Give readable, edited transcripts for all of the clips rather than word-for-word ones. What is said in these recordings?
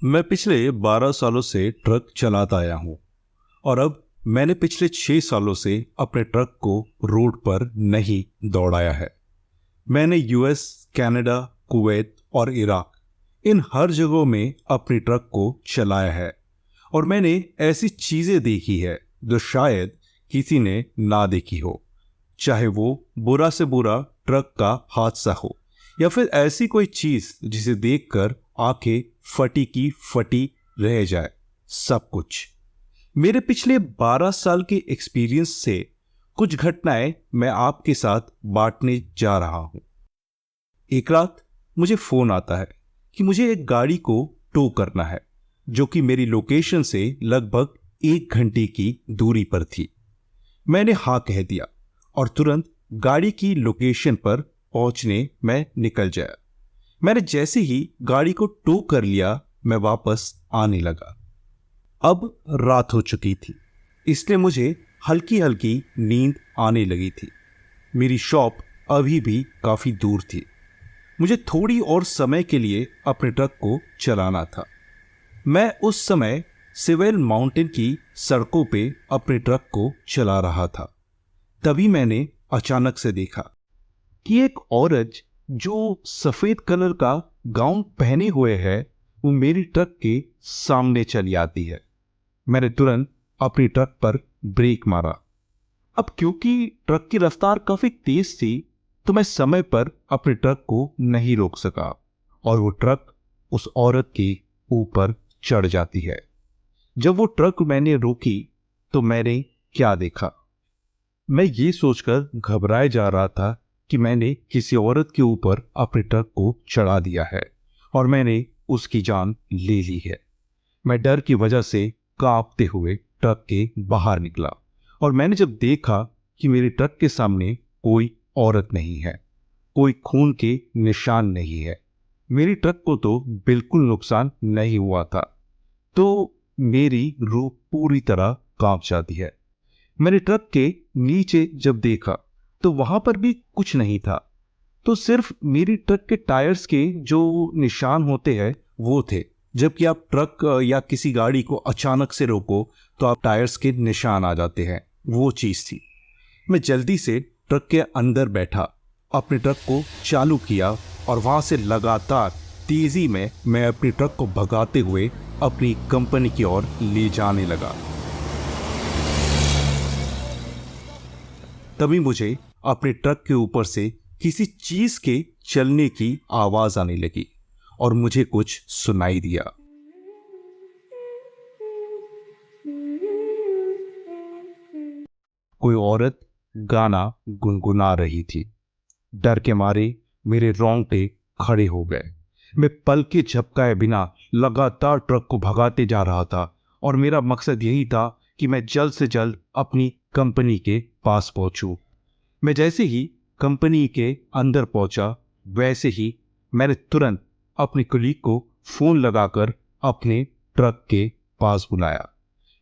मैं पिछले 12 सालों से ट्रक चलाता आया हूँ और अब मैंने पिछले 6 सालों से अपने ट्रक को रोड पर नहीं दौड़ाया है। मैंने यूएस, कनाडा, कुवैत और इराक इन हर जगहों में अपनी ट्रक को चलाया है और मैंने ऐसी चीजें देखी है जो शायद किसी ने ना देखी हो, चाहे वो बुरा से बुरा ट्रक का हादसा हो या फिर ऐसी कोई चीज जिसे देखकर आंखें फटी की फटी रह जाए। सब कुछ मेरे पिछले 12 साल के एक्सपीरियंस से कुछ घटनाएं मैं आपके साथ बांटने जा रहा हूं। एक रात मुझे फोन आता है कि मुझे एक गाड़ी को टो करना है जो कि मेरी लोकेशन से लगभग 1 घंटे की दूरी पर थी। मैंने हाँ कह दिया और तुरंत गाड़ी की लोकेशन पर पहुंचने मैं निकल जाया। मैंने जैसे ही गाड़ी को टो कर लिया मैं वापस आने लगा। अब रात हो चुकी थी, इसलिए मुझे हल्की हल्की नींद आने लगी थी। मेरी शॉप अभी भी काफी दूर थी। मुझे थोड़ी और समय के लिए अपने ट्रक को चलाना था। मैं उस समय सिवेल माउंटेन की सड़कों पे अपने ट्रक को चला रहा था। तभी मैंने अचानक से देखा कि एक औरत जो सफेद कलर का गाउन पहने हुए है वो मेरी ट्रक के सामने चली आती है। मैंने तुरंत अपनी ट्रक पर ब्रेक मारा। अब क्योंकि ट्रक की रफ्तार काफी तेज थी तो मैं समय पर अपने ट्रक को नहीं रोक सका और वो ट्रक उस औरत के ऊपर चढ़ जाती है। जब वो ट्रक मैंने रोकी तो मैंने क्या देखा। मैं ये सोचकर घबराए जा रहा था कि मैंने किसी औरत के ऊपर अपने ट्रक को चढ़ा दिया है और मैंने उसकी जान ले ली है। मैं डर की वजह से कांपते हुए ट्रक के बाहर निकला और मैंने जब देखा कि मेरे ट्रक के सामने कोई औरत नहीं है, कोई खून के निशान नहीं है, मेरी ट्रक को तो बिल्कुल नुकसान नहीं हुआ था, तो मेरी रूह पूरी तरह कांप जाती है। मैंने ट्रक के नीचे जब देखा तो वहां पर भी कुछ नहीं था, तो सिर्फ मेरी ट्रक के टायर्स के जो निशान होते हैं वो थे। जबकि आप ट्रक या किसी गाड़ी को अचानक से रोको तो आप टायर्स के निशान आ जाते हैं, वो चीज थी। मैं जल्दी से ट्रक के अंदर बैठा, अपने ट्रक को चालू किया और वहां से लगातार तेजी में मैं अपनी ट्रक को भगाते हुए अपनी कंपनी की ओर ले जाने लगा। तभी मुझे अपने ट्रक के ऊपर से किसी चीज के चलने की आवाज आने लगी और मुझे कुछ सुनाई दिया। कोई औरत गाना गुनगुना रही थी। डर के मारे मेरे रोंगटे खड़े हो गए। मैं पल के झपकाए बिना लगातार ट्रक को भगाते जा रहा था और मेरा मकसद यही था कि मैं जल्द से जल्द अपनी कंपनी के पास पहुंचूं। मैं जैसे ही कंपनी के अंदर पहुंचा वैसे ही मैंने तुरंत अपने कुलीग को फोन लगाकर अपने ट्रक के पास बुलाया।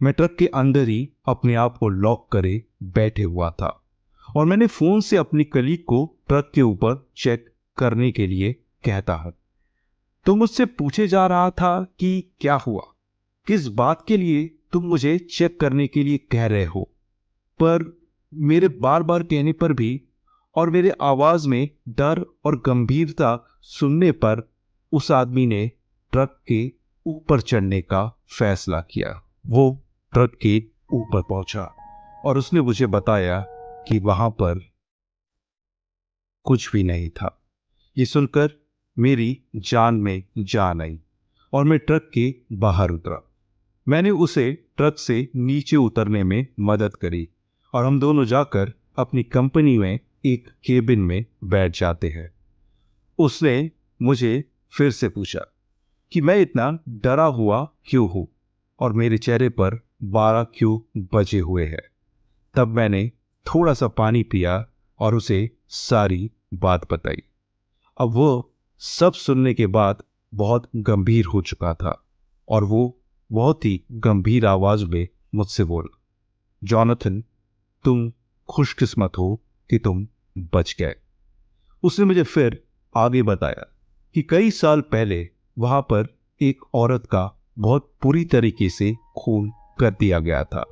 मैं ट्रक के अंदर ही अपने आप को लॉक करे बैठे हुआ था और मैंने फोन से अपनी कलीग को ट्रक के ऊपर चेक करने के लिए कहता है। तो मुझसे पूछे जा रहा था कि क्या हुआ, किस बात के लिए तुम मुझे चेक करने के लिए कह रहे हो। पर मेरे बार बार कहने पर भी और मेरे आवाज में डर और गंभीरता सुनने पर उस आदमी ने ट्रक के ऊपर चढ़ने का फैसला किया। वो ट्रक के ऊपर पहुंचा और उसने मुझे बताया कि वहां पर कुछ भी नहीं था। ये सुनकर मेरी जान में जान आई और मैं ट्रक के बाहर उतरा। मैंने उसे ट्रक से नीचे उतरने में मदद करी और हम दोनों जाकर अपनी कंपनी में एक केबिन में बैठ जाते हैं। उसने मुझे फिर से पूछा कि मैं इतना डरा हुआ क्यों हूं और मेरे चेहरे पर 12 क्यों बजे हुए हैं। तब मैंने थोड़ा सा पानी पिया और उसे सारी बात बताई। अब वो सब सुनने के बाद बहुत गंभीर हो चुका था और वो बहुत ही गंभीर आवाज में मुझसे बोला, जॉनथन, तुम खुशकिस्मत हो कि तुम बच गए। उसने मुझे फिर आगे बताया कि कई साल पहले वहां पर एक औरत का बहुत बुरी तरीके से खून कर दिया गया था।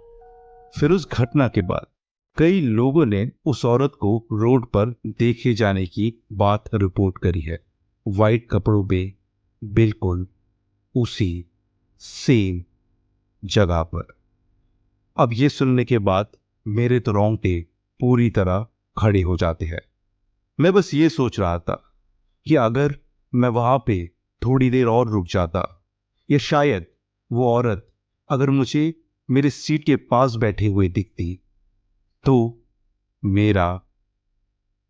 फिर उस घटना के बाद कई लोगों ने उस औरत को रोड पर देखे जाने की बात रिपोर्ट करी है, वाइट कपड़ों में, बिल्कुल उसी सेम जगह पर। अब ये सुनने के बाद मेरे तो रोंगटे पूरी तरह खड़े हो जाते हैं। मैं बस ये सोच रहा था कि अगर मैं वहां पे थोड़ी देर और रुक जाता, या शायद वो औरत अगर मुझे मेरे सीट के पास बैठे हुए दिखती, तो मेरा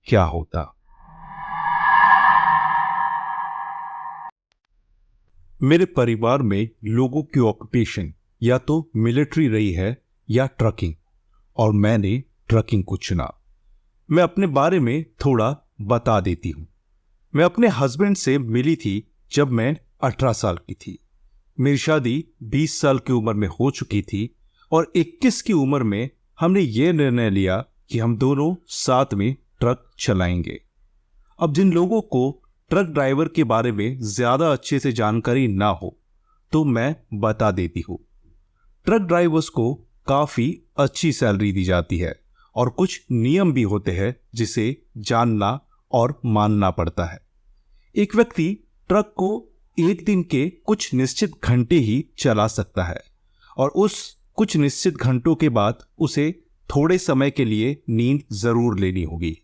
क्या होता। मेरे परिवार में लोगों की ऑक्यूपेशन या तो मिलिट्री रही है या ट्रकिंग, और मैंने ट्रकिंग को चुना। मैं अपने बारे में थोड़ा बता देती हूं। मैं अपने हस्बैंड से मिली थी जब मैं 18 साल की थी। मेरी शादी 20 साल की उम्र में हो चुकी थी और 21 की उम्र में हमने ये निर्णय लिया कि हम दोनों साथ में ट्रक चलाएंगे। अब जिन लोगों को ट्रक ड्राइवर के बारे में ज्यादा अच्छे से जानकारी ना हो, तो मैं बता देती हूं। ट्रक ड्राइवर्स को काफी अच्छी सैलरी दी जाती है और कुछ नियम भी होते हैं जिसे जानना और मानना पड़ता है। एक व्यक्ति ट्रक को एक दिन के कुछ निश्चित घंटे ही चला सकता है और उस कुछ निश्चित घंटों के बाद उसे थोड़े समय के लिए नींद जरूर लेनी होगी।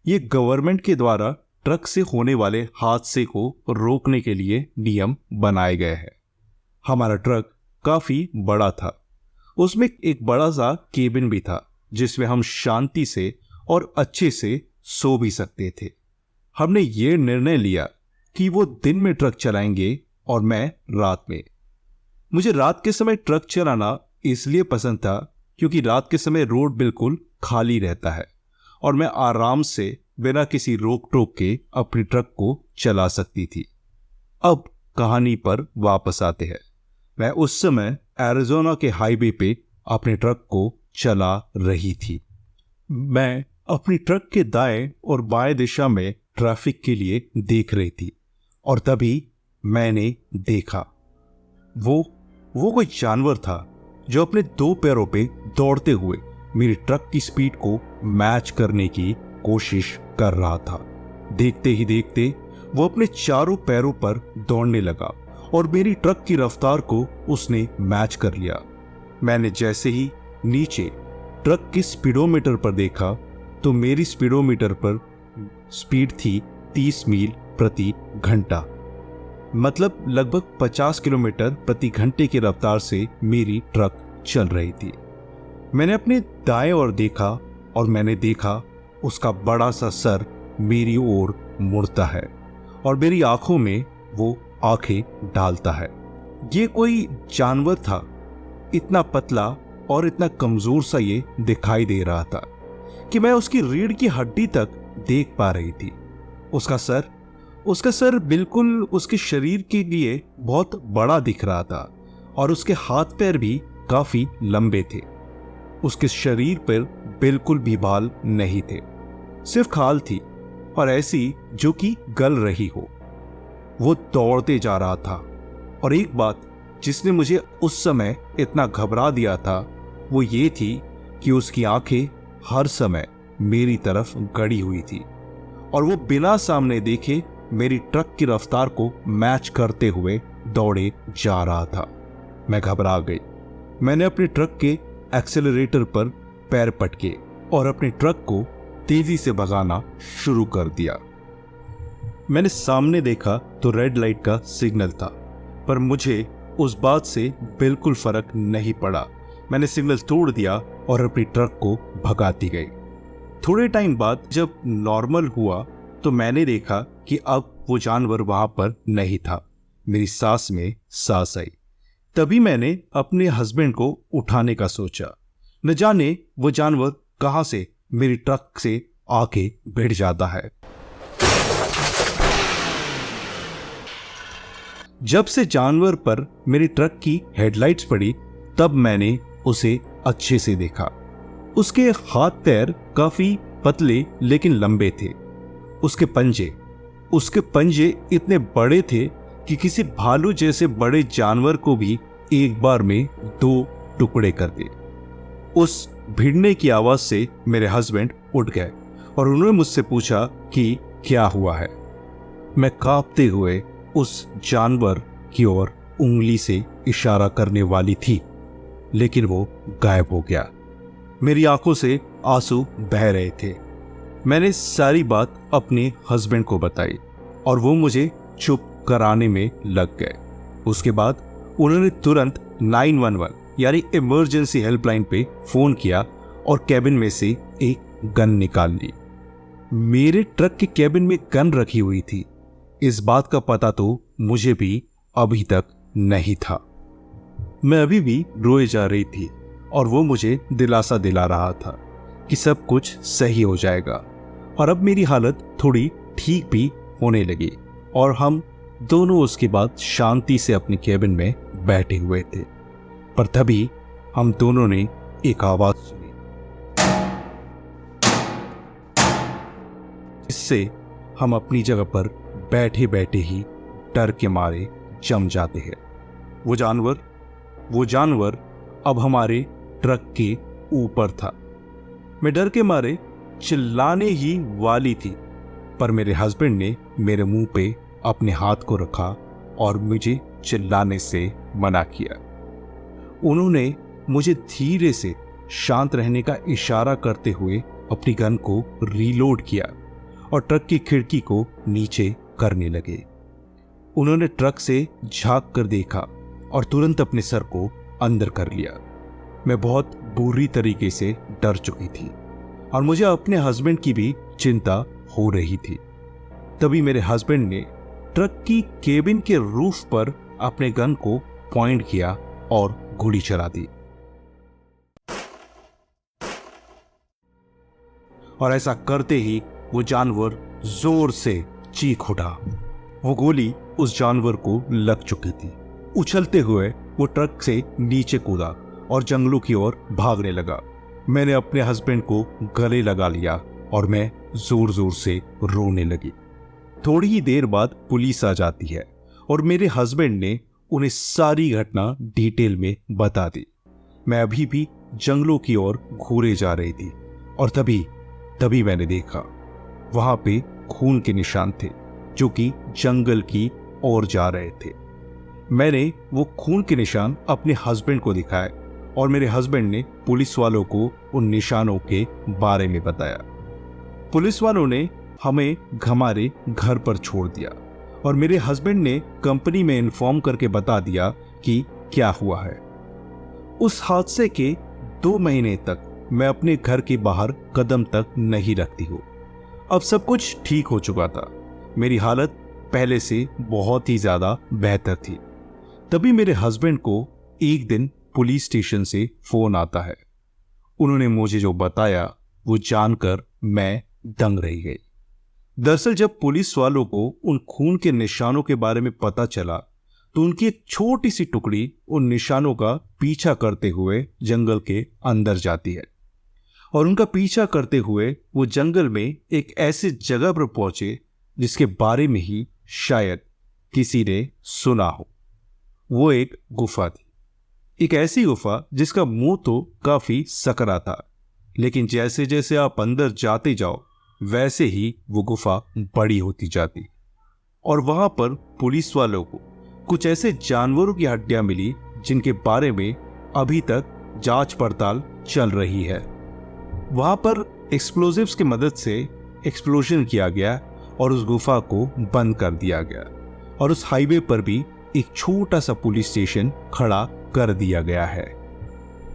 ये गवर्नमेंट के द्वारा ट्रक से होने वाले हादसे को रोकने के लिए नियम बनाए गए हैं। हमारा ट्रक काफी बड़ा था। उसमें एक बड़ा सा केबिन भी था जिसमें हम शांति से और अच्छे से सो भी सकते थे। हमने ये निर्णय लिया कि वो दिन में ट्रक चलाएंगे और मैं रात में। मुझे रात के समय ट्रक चलाना इसलिए पसंद था क्योंकि रात के समय रोड बिल्कुल खाली रहता है और मैं आराम से बिना किसी रोक टोक के अपनी ट्रक को चला सकती थी। अब कहानी पर वापस आते हैं। मैं उस समय एरिज़ोना के हाईवे पे अपने ट्रक को चला रही थी। मैं अपनी ट्रक के दाएं और बाएं दिशा में ट्रैफिक के लिए देख रही थी और तभी मैंने देखा वो कोई जानवर था जो अपने 2 पैरों पे दौड़ते हुए मेरी ट्रक की स्पीड को मैच करने की कोशिश कर रहा था। देखते ही देखते वो अपने चारों पैरों पर दौड़ने लगा और मेरी ट्रक की रफ्तार को उसने मैच कर लिया। मैंने जैसे ही नीचे ट्रक की स्पीडोमीटर पर देखा तो मेरी स्पीडोमीटर पर स्पीड थी 30 मील प्रति घंटा, मतलब लगभग 50 किलोमीटर प्रति घंटे की रफ्तार से मेरी ट्रक चल रही थी। मैंने अपने दाएं ओर देखा और मैंने देखा उसका बड़ा सा सर मेरी ओर मुड़ता है और मेरी आंखों में वो आंखें डालता है। ये कोई जानवर था, इतना पतला और इतना कमजोर सा ये दिखाई दे रहा था कि मैं उसकी रीढ़ की हड्डी तक देख पा रही थी। उसका सर बिल्कुल उसके शरीर के लिए बहुत बड़ा दिख रहा था और उसके हाथ पैर भी काफी लंबे थे। उसके शरीर पर बिल्कुल भी बाल नहीं थे, सिर्फ खाल थी और ऐसी जो कि गल रही हो। वो दौड़ते जा रहा था और एक बात जिसने मुझे उस समय इतना घबरा दिया था वो ये थी कि उसकी आंखें हर समय मेरी तरफ गड़ी हुई थी और वो बिना सामने देखे मेरी ट्रक की रफ्तार को मैच करते हुए दौड़े जा रहा था। मैं घबरा गई। मैंने अपने ट्रक के एक्सेलरेटर पर पैर पटके और अपने ट्रक को तेजी से भगाना शुरू कर दिया। मैंने सामने देखा तो रेड लाइट का सिग्नल था, पर मुझे उस बात से बिल्कुल फर्क नहीं पड़ा। मैंने सिग्नल तोड़ दिया और अपनी ट्रक को भगाती गई। थोड़े टाइम बाद जब नॉर्मल हुआ तो मैंने देखा कि अब वो जानवर वहां पर नहीं था। मेरी सांस में सांस आई। तभी मैंने अपने हस्बैंड को उठाने का सोचा। न जाने वो जानवर कहां से मेरी ट्रक से आके भिड़ जाता है। जब से जानवर पर मेरी ट्रक की हेडलाइट्स पड़ी तब मैंने उसे अच्छे से देखा। उसके हाथ पैर काफी पतले लेकिन लंबे थे। उसके पंजे इतने बड़े थे कि किसी भालू जैसे बड़े जानवर को भी एक बार में 2 टुकड़े कर दे। उस भिड़ने की आवाज से मेरे हस्बैंड उठ गए और उन्होंने मुझसे पूछा कि क्या हुआ है। मैं कांपते हुए उस जानवर की ओर उंगली से इशारा करने वाली थी, लेकिन वो गायब हो गया। मेरी आंखों से आंसू बह रहे थे। मैंने सारी बात अपने हस्बैंड को बताई और वो मुझे चुप कराने में लग गए। उसके बाद उन्होंने तुरंत 911 यानी इमरजेंसी हेल्पलाइन पे फोन किया और कैबिन में से एक गन निकाल ली। मेरे ट्रक के कैबिन में गन रखी हुई थी, इस बात का पता तो मुझे भी अभी तक नहीं था। मैं अभी भी रोए जा रही थी और वो मुझे दिलासा दिला रहा था कि सब कुछ सही हो जाएगा और अब मेरी हालत थोड़ी ठीक भी होने लगी और हम दोनों उसके बाद शांति से अपने कैबिन में बैठे हुए थे। पर तभी हम दोनों ने एक आवाज सुनी, जिससे हम अपनी जगह पर बैठे बैठे ही डर के मारे जम जाते हैं। वो जानवर अब हमारे ट्रक के ऊपर था। मैं डर के मारे चिल्लाने ही वाली थी, पर मेरे हस्बैंड ने मेरे मुंह पे अपने हाथ को रखा और मुझे चिल्लाने से मना किया। उन्होंने मुझे धीरे से शांत रहने का इशारा करते हुए अपनी गन को रीलोड किया और ट्रक की खिड़की को नीचे करने लगे। उन्होंने ट्रक से झांक कर देखा और तुरंत अपने सर को अंदर कर लिया। मैं बहुत बुरी तरीके से डर चुकी थी और मुझे अपने हस्बैंड की भी चिंता हो रही थी। तभी मेरे हस्बैंड ने ट्रक की केबिन के रूफ पर अपने गन को पॉइंट किया और गोली चला दी। और ऐसा करते ही वो जानवर जोर से चीख उठा। वो गोली उस जानवर को लग चुकी थी। उछलते हुए वो ट्रक से नीचे कूदा और जंगलों की ओर भागने लगा। मैंने अपने हस्बैंड को गले लगा लिया और मैं जोर जोर से रोने लगी। थोड़ी ही देर बाद पुलिस आ जाती है और मेरे हस्बैंड ने उन्हें सारी घटना डिटेल में बता दी। मैं अभी भी जंगलों की ओर घूरे जा रही थी और तभी मैंने देखा वहां पे खून के निशान थे जो कि जंगल की ओर जा रहे थे। मैंने वो खून के निशान अपने हस्बैंड को दिखाए और मेरे हस्बैंड ने पुलिस वालों को उन निशानों के बारे में बताया। पुलिस वालों ने हमें हमारे घर पर छोड़ दिया और मेरे हस्बैंड ने कंपनी में इन्फॉर्म करके बता दिया कि क्या हुआ है। उस हादसे के 2 महीने तक मैं अपने घर के बाहर कदम तक नहीं रखती हूँ। अब सब कुछ ठीक हो चुका था। मेरी हालत पहले से बहुत ही ज्यादा बेहतर थी। तभी मेरे हस्बैंड को एक दिन पुलिस स्टेशन से फोन आता है। उन्होंने मुझे जो बताया वो जानकर मैं दंग रह गई। दरअसल जब पुलिस वालों को उन खून के निशानों के बारे में पता चला तो उनकी एक छोटी सी टुकड़ी उन निशानों का पीछा करते हुए जंगल के अंदर जाती है और उनका पीछा करते हुए वो जंगल में एक ऐसी जगह पर पहुंचे जिसके बारे में ही शायद किसी ने सुना हो। वो एक गुफा थी, एक ऐसी गुफा जिसका मुंह तो काफी सकरा था, लेकिन जैसे जैसे आप अंदर जाते जाओ वैसे ही वो गुफा बड़ी होती जाती और वहां पर पुलिस वालों को कुछ ऐसे जानवरों की हड्डियां मिली जिनके बारे में अभी तक जांच पड़ताल चल रही है। वहां पर एक्सप्लोजिव्स की मदद से एक्सप्लोजन किया गया और उस गुफा को बंद कर दिया गया और उस हाईवे पर भी एक छोटा सा पुलिस स्टेशन खड़ा कर दिया गया है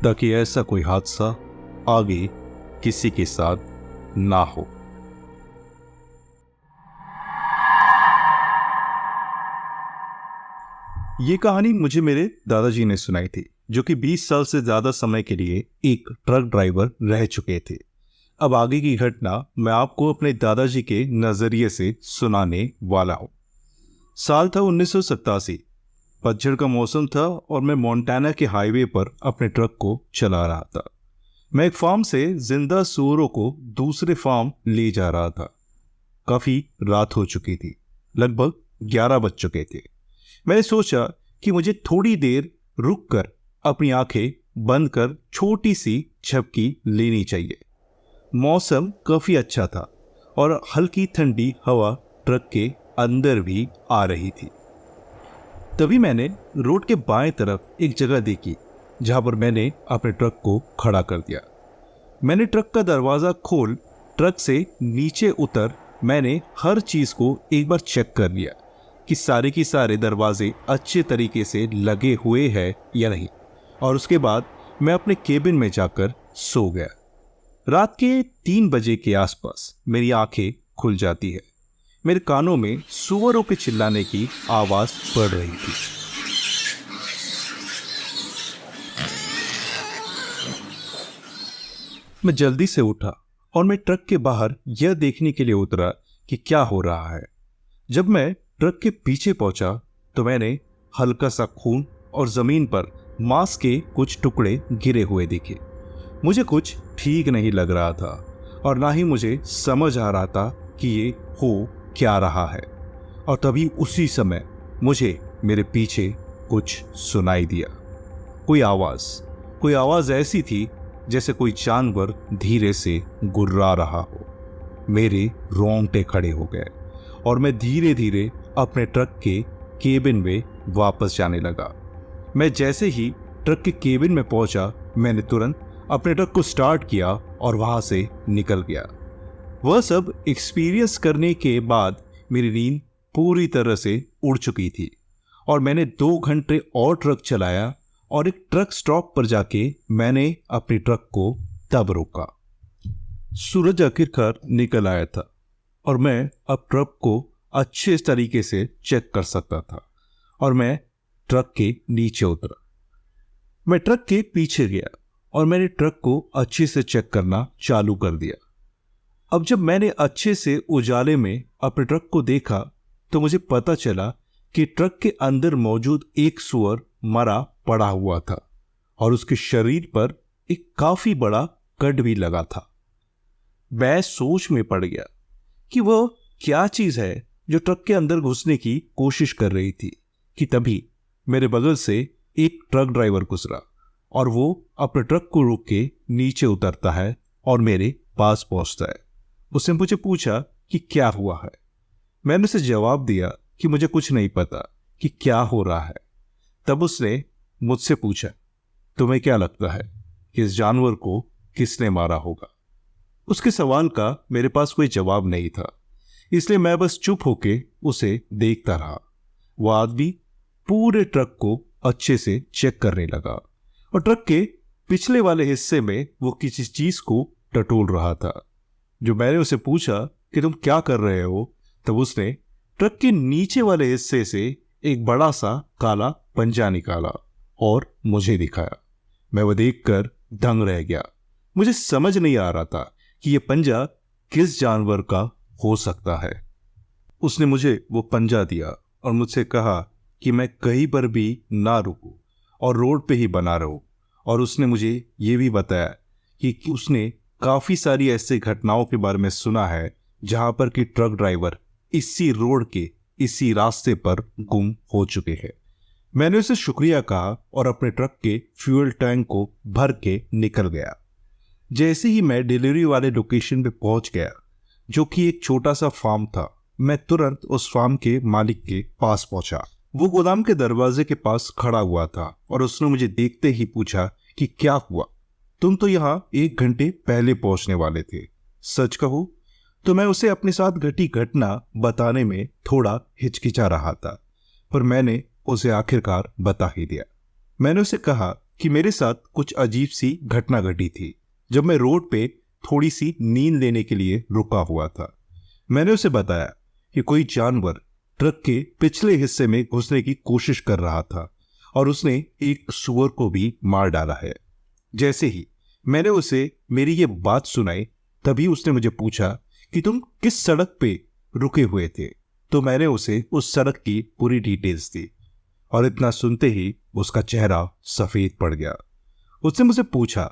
ताकि ऐसा कोई हादसा आगे किसी के साथ ना हो। ये कहानी मुझे मेरे दादाजी ने सुनाई थी, जो कि 20 साल से ज्यादा समय के लिए एक ट्रक ड्राइवर रह चुके थे। अब आगे की घटना मैं आपको अपने दादाजी के नजरिए से सुनाने वाला हूं। साल था 1987। पतझड़ का मौसम था और मैं मोंटाना के हाईवे पर अपने ट्रक को चला रहा था। मैं एक फार्म से जिंदा सूअरों को दूसरे फार्म ले जा रहा था। काफी रात हो चुकी थी, लगभग 11 बज चुके थे। मैंने सोचा कि मुझे थोड़ी देर रुककर अपनी आंखें बंद कर छोटी सी झपकी लेनी चाहिए। मौसम काफी अच्छा था और हल्की ठंडी हवा ट्रक के अंदर भी आ रही थी। तभी मैंने रोड के बाएं तरफ एक जगह देखी जहां पर मैंने अपने ट्रक को खड़ा कर दिया। मैंने ट्रक का दरवाजा खोल ट्रक से नीचे उतर मैंने हर चीज को एक बार चेक कर लिया कि सारे के सारे दरवाजे अच्छे तरीके से लगे हुए हैं या नहीं, और उसके बाद मैं अपने केबिन में जाकर सो गया। रात के 3 बजे के आसपास मेरी आंखें खुल जाती है। मेरे कानों में सुअरों के चिल्लाने की आवाज पड़ रही थी। मैं जल्दी से उठा और मैं ट्रक के बाहर यह देखने के लिए उतरा कि क्या हो रहा है। जब मैं ट्रक के पीछे पहुंचा तो मैंने हल्का सा खून और जमीन पर मांस के कुछ टुकड़े गिरे हुए दिखे। मुझे कुछ ठीक नहीं लग रहा था और ना ही मुझे समझ आ रहा था कि ये हो क्या रहा है। और तभी उसी समय मुझे मेरे पीछे कुछ सुनाई दिया। कोई आवाज ऐसी थी जैसे कोई जानवर धीरे से गुर्रा रहा हो। मेरे रोंगटे खड़े हो गए और मैं धीरे धीरे अपने ट्रक के केबिन में वापस जाने लगा। मैं जैसे ही ट्रक के केबिन में पहुंचा मैंने तुरंत अपने ट्रक को स्टार्ट किया और वहां से निकल गया। वह सब एक्सपीरियंस करने के बाद मेरी नींद पूरी तरह से उड़ चुकी थी और मैंने 2 घंटे और ट्रक चलाया और एक ट्रक स्टॉप पर जाके मैंने अपनी ट्रक को तब रोका। सूरज आखिरकार निकल आया था और मैं अब ट्रक को अच्छे तरीके से चेक कर सकता था और मैं ट्रक के नीचे उतरा। मैं ट्रक के पीछे गया और मैंने ट्रक को अच्छे से चेक करना चालू कर दिया। अब जब मैंने अच्छे से उजाले में अपने ट्रक को देखा तो मुझे पता चला कि ट्रक के अंदर मौजूद एक सूअर मरा पड़ा हुआ था और उसके शरीर पर एक काफी बड़ा कट भी लगा था। मैं सोच में पड़ गया कि वह क्या चीज है जो ट्रक के अंदर घुसने की कोशिश कर रही थी कि तभी मेरे बगल से एक ट्रक ड्राइवर गुजरा और वो अपने ट्रक को रोक के नीचे उतरता है और मेरे पास पहुंचता है। उसने मुझे पूछा कि क्या हुआ है। मैंने उसे जवाब दिया कि मुझे कुछ नहीं पता कि क्या हो रहा है। तब उसने मुझसे पूछा, तुम्हें क्या लगता है कि इस जानवर को किसने मारा होगा? उसके सवाल का मेरे पास कोई जवाब नहीं था, इसलिए मैं बस चुप होके उसे देखता रहा। वह आदमी पूरे ट्रक को अच्छे से चेक करने लगा और ट्रक के पिछले वाले हिस्से में वो किसी चीज को टटोल रहा था। जो मैंने उसे पूछा कि तुम क्या कर रहे हो, तब उसने ट्रक के नीचे वाले हिस्से से एक बड़ा सा काला पंजा निकाला और मुझे दिखाया। मैं वह देखकर दंग रह गया। मुझे समझ नहीं आ रहा था कि यह पंजा किस जानवर का हो सकता है। उसने मुझे वो पंजा दिया और मुझसे कहा कि मैं कहीं पर भी ना रुकूं और रोड पे ही बना रहूं। और उसने मुझे ये भी बताया कि उसने काफी सारी ऐसी घटनाओं के बारे में सुना है जहां पर कि ट्रक ड्राइवर इसी रोड के इसी रास्ते पर गुम हो चुके हैं। मैंने उसे शुक्रिया कहा और अपने ट्रक के फ्यूल टैंक को भर के निकल गया। जैसे ही मैं डिलीवरी वाले लोकेशन पे पहुंच गया, जो कि एक छोटा सा फार्म था, मैं तुरंत उस फार्म के मालिक के पास पहुंचा। वो गोदाम के दरवाजे के पास खड़ा हुआ था और उसने मुझे देखते ही पूछा कि क्या हुआ, तुम तो यहाँ 1 घंटे पहले पहुंचने वाले थे। सच कहूं तो मैं उसे अपने साथ घटी घटना बताने में थोड़ा हिचकिचा रहा था, पर मैंने उसे आखिरकार बता ही दिया। मैंने उसे कहा कि मेरे साथ कुछ अजीब सी घटना घटी थी जब मैं रोड पे थोड़ी सी नींद लेने के लिए रुका हुआ था। मैंने उसे बताया कि कोई जानवर ट्रक के पिछले हिस्से में घुसने की कोशिश कर रहा था और उसने एक सूअर को भी मार डाला है। जैसे ही मैंने उसे मेरी ये बात सुनाई, तभी उसने मुझे पूछा कि तुम किस सड़क पे रुके हुए थे। तो मैंने उसे उस सड़क की पूरी डिटेल्स दी और इतना सुनते ही उसका चेहरा सफेद पड़ गया। उसने मुझसे पूछा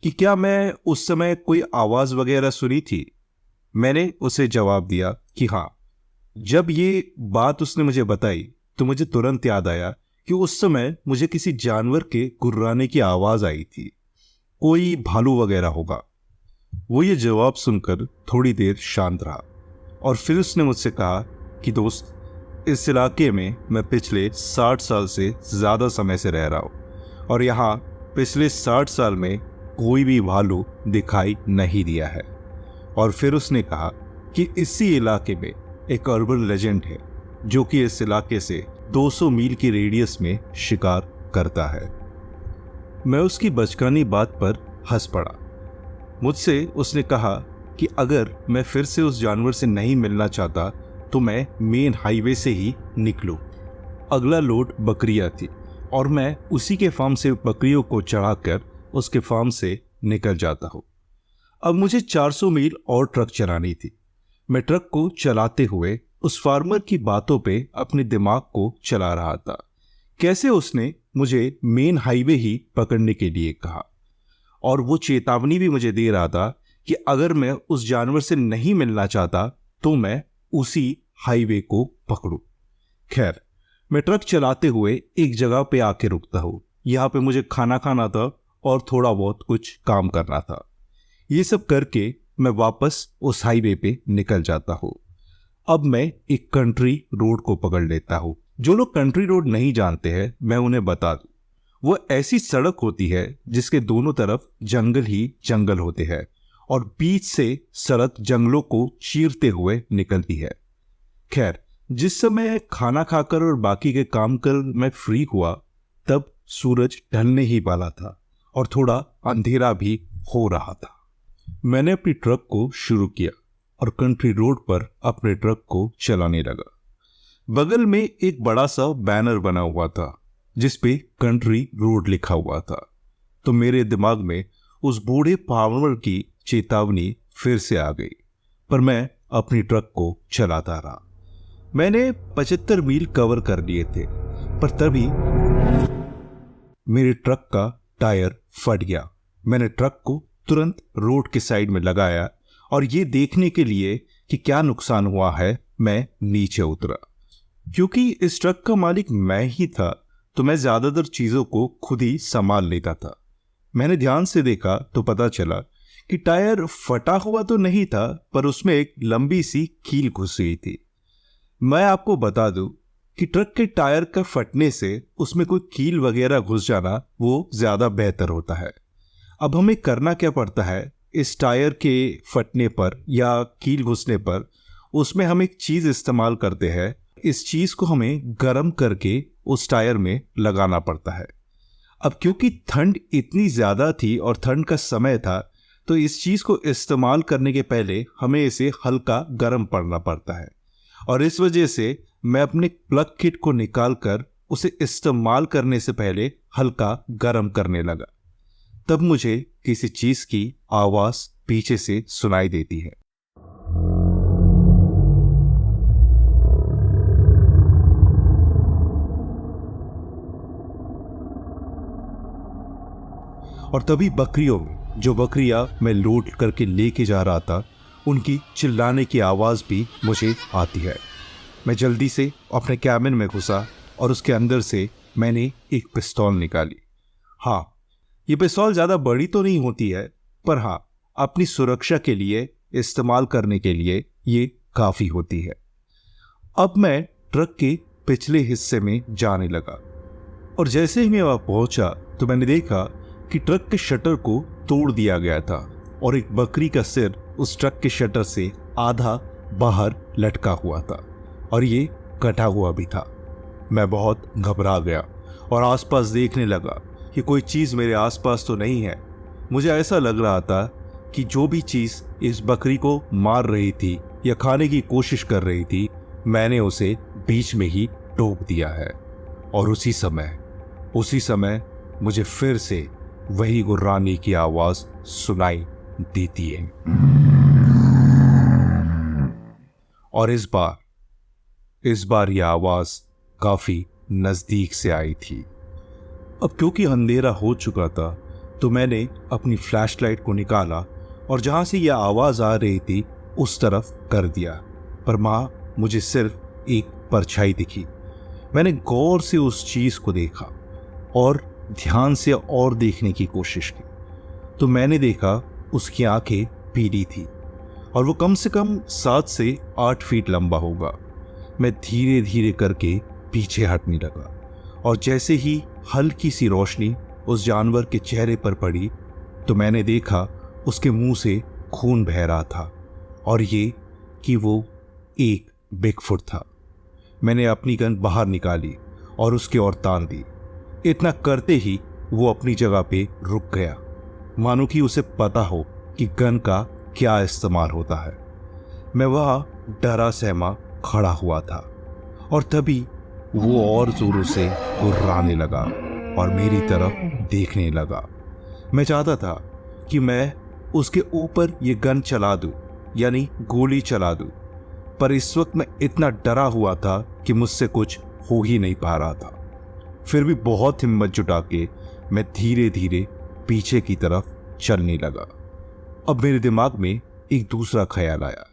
कि क्या मैं उस समय कोई आवाज वगैरह सुनी थी। मैंने उसे जवाब दिया कि हाँ। जब ये बात उसने मुझे बताई तो मुझे तुरंत याद आया कि उस समय मुझे किसी जानवर के गुर्राने की आवाज आई थी, कोई भालू वगैरह होगा। वो ये जवाब सुनकर थोड़ी देर शांत रहा और फिर उसने मुझसे कहा कि दोस्त, इस इलाके में मैं पिछले 60 साल से ज़्यादा समय से रह रहा हूँ और यहाँ पिछले 60 साल में कोई भी भालू दिखाई नहीं दिया है। और फिर उसने कहा कि इसी इलाके में एक अर्बन लेजेंड है जो कि इस इलाके से 200 मील की रेडियस में शिकार करता है। मैं उसकी बचकानी बात पर हंस पड़ा। मुझसे उसने कहा कि अगर मैं फिर से उस जानवर से नहीं मिलना चाहता तो मैं मेन हाईवे से ही निकलूं। अगला लोड बकरियां थी और मैं उसी के फार्म से बकरियों को चढ़ाकर उसके फार्म से निकल जाता हूँ। अब मुझे 400 मील और ट्रक चलानी थी। मैं ट्रक को चलाते हुए उस फार्मर की बातों पे अपने दिमाग को चला रहा था। कैसे उसने मुझे मेन हाईवे ही पकड़ने के लिए कहा और वो चेतावनी भी मुझे दे रहा था कि अगर मैं उस जानवर से नहीं मिलना चाहता तो मैं उसी हाईवे को पकड़ूं। खैर, मैं ट्रक चलाते हुए एक जगह पे आके रुकता हूँ। यहाँ पे मुझे खाना खाना था और थोड़ा बहुत कुछ काम करना था। ये सब करके मैं वापस उस हाईवे पे निकल जाता हूँ। अब मैं एक कंट्री रोड को पकड़ लेता हूँ। जो लोग कंट्री रोड नहीं जानते हैं, मैं उन्हें बता दूं, वो ऐसी सड़क होती है जिसके दोनों तरफ जंगल ही जंगल होते हैं और बीच से सड़क जंगलों को चीरते हुए निकलती है। खैर, जिस समय खाना खाकर और बाकी के काम कर मैं फ्री हुआ तब सूरज ढलने ही वाला था और थोड़ा अंधेरा भी हो रहा था। मैंने अपनी ट्रक को शुरू किया और कंट्री रोड पर अपने ट्रक को चलाने लगा। बगल में एक बड़ा सा बैनर बना हुआ था जिस पे कंट्री रोड लिखा हुआ था। तो मेरे दिमाग में उस बूढ़े फार्मर की चेतावनी फिर से आ गई, पर मैं अपनी ट्रक को चलाता रहा। मैंने 75 मील कवर कर लिए थे, पर तभी मेरे ट्रक का टायर फट गया। मैंने ट्रक को तुरंत रोड के साइड में लगाया और ये देखने के लिए कि क्या नुकसान हुआ है मैं नीचे उतरा। क्योंकि इस ट्रक का मालिक मैं ही था तो मैं ज्यादातर चीजों को खुद ही संभाल लेता था। मैंने ध्यान से देखा तो पता चला कि टायर फटा हुआ तो नहीं था, पर उसमें एक लंबी सी कील घुस गई थी। मैं आपको बता दूं कि ट्रक के टायर का फटने से उसमें कोई कील वगैरह घुस जाना वो ज्यादा बेहतर होता है। अब हमें करना क्या पड़ता है, इस टायर के फटने पर या कील घुसने पर उसमें हम एक चीज इस्तेमाल करते हैं। इस चीज को हमें गर्म करके उस टायर में लगाना पड़ता है। अब क्योंकि ठंड इतनी ज्यादा थी और ठंड का समय था तो इस चीज को इस्तेमाल करने के पहले हमें इसे हल्का गर्म करना पड़ता है और इस वजह से मैं अपने प्लग किट को निकालकर उसे इस्तेमाल करने से पहले हल्का गर्म करने लगा। तब मुझे किसी चीज की आवाज पीछे से सुनाई देती है। और तभी बकरियों में जो बकरियां मैं लोड करके लेके जा रहा था उनकी चिल्लाने की आवाज भी मुझे आती है। मैं जल्दी से अपने कैबिन में घुसा और उसके अंदर से मैंने एक पिस्तौल निकाली। हाँ, ये पिस्तौल ज़्यादा बड़ी तो नहीं होती है, पर हाँ, अपनी सुरक्षा के लिए इस्तेमाल करने के लिए ये काफ़ी होती है। अब मैं ट्रक के पिछले हिस्से में जाने लगा और जैसे ही मैं वहाँ पहुँचा तो मैंने देखा कि ट्रक के शटर को तोड़ दिया गया था और एक बकरी का सिर उस ट्रक के शटर से आधा बाहर लटका हुआ था और ये कटा हुआ भी था। मैं बहुत घबरा गया और आसपास देखने लगा कि कोई चीज़ मेरे आसपास तो नहीं है। मुझे ऐसा लग रहा था कि जो भी चीज़ इस बकरी को मार रही थी या खाने की कोशिश कर रही थी, मैंने उसे बीच में ही टोक दिया है। और उसी समय मुझे फिर से वही गुर्राने की आवाज सुनाई देती है और इस बार यह आवाज काफी नजदीक से आई थी। अब क्योंकि अंधेरा हो चुका था तो मैंने अपनी फ्लैशलाइट को निकाला और जहां से यह आवाज आ रही थी उस तरफ कर दिया, पर वहां मुझे सिर्फ एक परछाई दिखी। मैंने गौर से उस चीज को देखा और ध्यान से और देखने की कोशिश की तो मैंने देखा उसकी आंखें पीली थी और वो कम से कम 7 से 8 फीट लंबा होगा। मैं धीरे धीरे करके पीछे हटने लगा और जैसे ही हल्की सी रोशनी उस जानवर के चेहरे पर पड़ी तो मैंने देखा उसके मुंह से खून बह रहा था और ये कि वो एक बिगफुट था। मैंने अपनी गन बाहर निकाली और उसके ओर तान दी। इतना करते ही वो अपनी जगह पे रुक गया, मानो कि उसे पता हो कि गन का क्या इस्तेमाल होता है। मैं वहां डरा सहमा खड़ा हुआ था और तभी वो और जोरों से गुर्राने लगा और मेरी तरफ देखने लगा। मैं चाहता था कि मैं उसके ऊपर ये गन चला दूं, यानी गोली चला दूं, पर इस वक्त मैं इतना डरा हुआ था कि मुझसे कुछ हो ही नहीं पा रहा था। फिर भी बहुत हिम्मत जुटा के मैं धीरे धीरे पीछे की तरफ चलने लगा। अब मेरे दिमाग में एक दूसरा ख्याल आया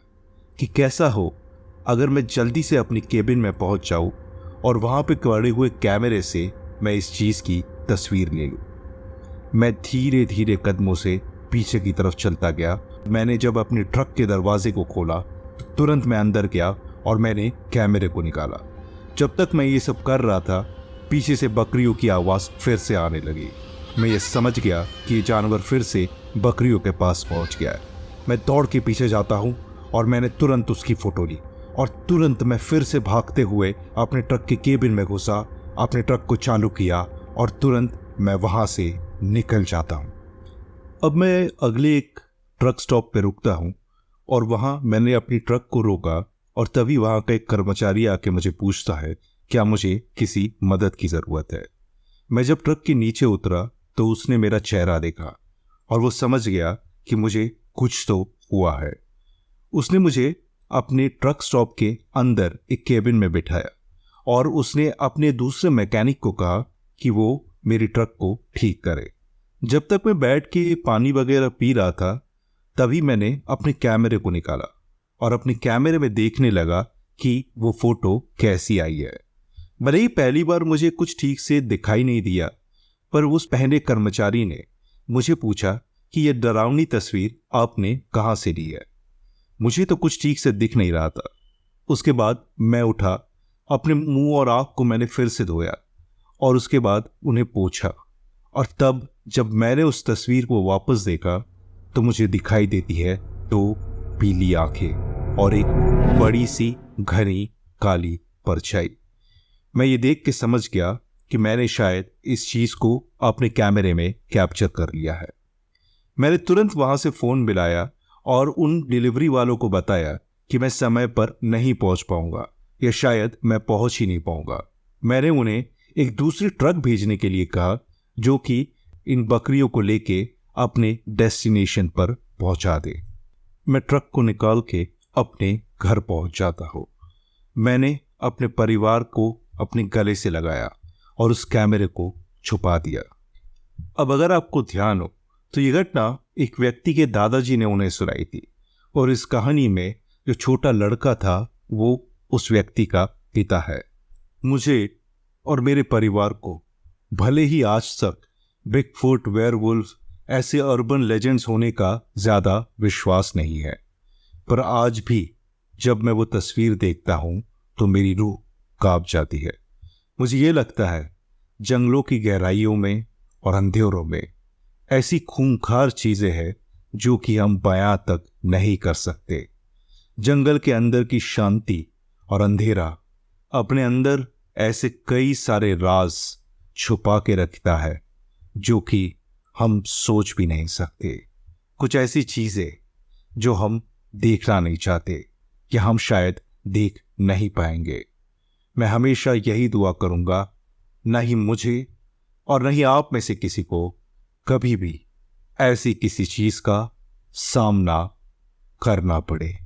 कि कैसा हो अगर मैं जल्दी से अपनी केबिन में पहुंच जाऊं और वहां पे पड़े हुए कैमरे से मैं इस चीज की तस्वीर ले लूं। मैं धीरे धीरे कदमों से पीछे की तरफ चलता गया। मैंने जब अपनी ट्रक के दरवाजे को खोला तो तुरंत मैं अंदर गया और मैंने कैमरे को निकाला। जब तक मैं ये सब कर रहा था पीछे से बकरियों की आवाज फिर से आने लगी। मैं ये समझ गया कि ये जानवर फिर से बकरियों के पास पहुंच गया है। मैं दौड़ के पीछे जाता हूं और मैंने तुरंत उसकी फोटो ली और तुरंत मैं फिर से भागते हुए अपने ट्रक के केबिन में घुसा, अपने ट्रक को चालू किया और तुरंत मैं वहां से निकल जाता हूं। अब मैं अगले एक ट्रक स्टॉप पे रुकता हूं और वहां मैंने अपनी ट्रक को रोका और तभी वहां का एक कर्मचारी आके मुझे पूछता है क्या मुझे किसी मदद की ज़रूरत है। मैं जब ट्रक के नीचे उतरा तो उसने मेरा चेहरा देखा और वो समझ गया कि मुझे कुछ तो हुआ है। उसने मुझे अपने ट्रक स्टॉप के अंदर एक केबिन में बिठाया और उसने अपने दूसरे मैकेनिक को कहा कि वो मेरी ट्रक को ठीक करे। जब तक मैं बैठ के पानी वगैरह पी रहा था तभी मैंने अपने कैमरे को निकाला और अपने कैमरे में देखने लगा कि वो फोटो कैसी आई है। भले ही पहली बार मुझे कुछ ठीक से दिखाई नहीं दिया, पर उस पहले कर्मचारी ने मुझे पूछा कि यह डरावनी तस्वीर आपने कहां से ली है। मुझे तो कुछ ठीक से दिख नहीं रहा था। उसके बाद मैं उठा, अपने मुंह और आंख को मैंने फिर से धोया और उसके बाद उन्हें पोंछा और तब जब मैंने उस तस्वीर को वापस देखा तो मुझे दिखाई देती है 2 पीली आंखें और एक बड़ी सी घनी काली परछाई। मैं ये देख के समझ गया कि मैंने शायद इस चीज को अपने कैमरे में कैप्चर कर लिया है। मैंने तुरंत वहां से फोन मिलाया और उन डिलीवरी वालों को बताया कि मैं समय पर नहीं पहुंच पाऊंगा या शायद मैं पहुंच ही नहीं पाऊंगा। मैंने उन्हें एक दूसरी ट्रक भेजने के लिए कहा जो कि इन बकरियों को लेके अपने डेस्टिनेशन पर पहुंचा दे। मैं ट्रक को निकाल के अपने घर पहुंच जाता हूं। मैंने अपने परिवार को अपने गले से लगाया और उस कैमरे को छुपा दिया। अब अगर आपको ध्यान हो तो ये घटना एक व्यक्ति के दादाजी ने उन्हें सुनाई थी और इस कहानी में जो छोटा लड़का था वो उस व्यक्ति का पिता है। मुझे और मेरे परिवार को भले ही आज तक बिगफुट, वेयरवुल्फ ऐसे अर्बन लेजेंड्स होने का ज्यादा विश्वास नहीं है, पर आज भी जब मैं वो तस्वीर देखता हूं तो मेरी रूह कांप जाती है। मुझे ये लगता है जंगलों की गहराइयों में और अंधेरों में ऐसी खूंखार चीजें हैं जो कि हम बयां तक नहीं कर सकते। जंगल के अंदर की शांति और अंधेरा अपने अंदर ऐसे कई सारे राज छुपा के रखता है जो कि हम सोच भी नहीं सकते। कुछ ऐसी चीजें जो हम देखना नहीं चाहते या हम शायद देख नहीं पाएंगे। मैं हमेशा यही दुआ करूंगा न ही मुझे और न ही आप में से किसी को कभी भी ऐसी किसी चीज का सामना करना पड़े।